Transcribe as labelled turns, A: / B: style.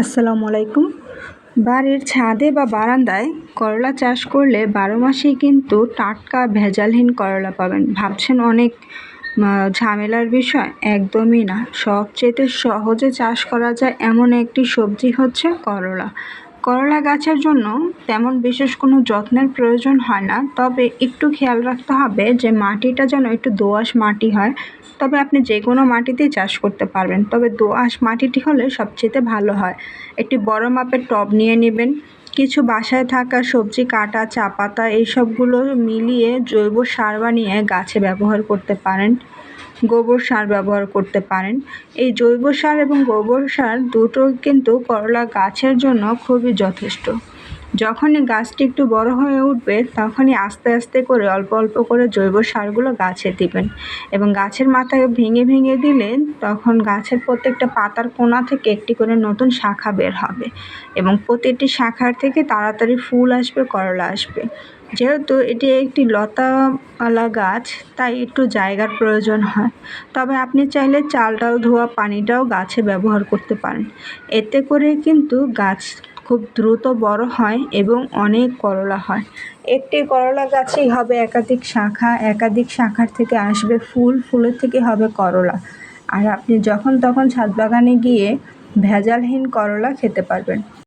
A: আসসালামু আলাইকুম। বাড়ির ছাদে বা বারান্দায় করলা চাষ করলে ১২ মাসেই কিন্তু টাটকা ভেজালহীন করলা পাবেন। ভাবছেন অনেক ঝামেলার বিষয়? একদমই না। সবচেয়ে সহজে চাষ করা যায় এমন একটি সবজি হচ্ছে করলা। করলা গাছের জন্য তেমন বিশেষ কোনো যত্নের প্রয়োজন হয় না, তবে একটু খেয়াল রাখতে হবে যে মাটিটা যেন একটু দোআঁশ মাটি হয়। তবে আপনি যে কোনো মাটিতেই চাষ করতে পারবেন, তবে দোআঁশ মাটিটি হলে সবচেয়ে ভালো হয়। একটি বড় মাপের টব নিয়ে নেবেন। কিছু বাসায় থাকা সবজি কাটা, চা পাতা এইসবগুলো মিলিয়ে জৈব সার বানিয়ে গাছে ব্যবহার করতে পারেন। গোবর সার ব্যবহার করতে পারেন। এই জৈব সার এবং গোবর সার দুটো কিন্তু করলা গাছের জন্য খুবই যথেষ্ট। যখনই গাছটি একটু বড় হয়ে উঠবে তখনই আস্তে আস্তে করে অল্প অল্প করে জৈব সারগুলো গাছে দিবেন, এবং গাছের মাথায় ভেঙে ভেঙে দিলে তখন গাছের প্রত্যেকটা পাতার কোণা থেকে একটি করে নতুন শাখা বের হবে, এবং প্রতিটি শাখার থেকে তাড়াতাড়ি ফুল আসবে, করলা আসবে। যেহেতু এটি একটি লতাওয়ালা গাছ, তাই একটু জায়গার প্রয়োজন হয়। তবে আপনি চাইলে চাল ডাল ধোয়া পানিটাও গাছে ব্যবহার করতে পারেন। এতে করে কিন্তু গাছ খুব দ্রুত বড় হয় এবং অনেক করলা হয়। একটি করলা গাছেই হবে একাধিক শাখা, একাধিক শাখার থেকে আসবে ফুল, ফুলের থেকে হবে করলা। আর আপনি যখন তখন ছাদ বাগানে গিয়ে ভেজালহীন করলা খেতে পারবেন।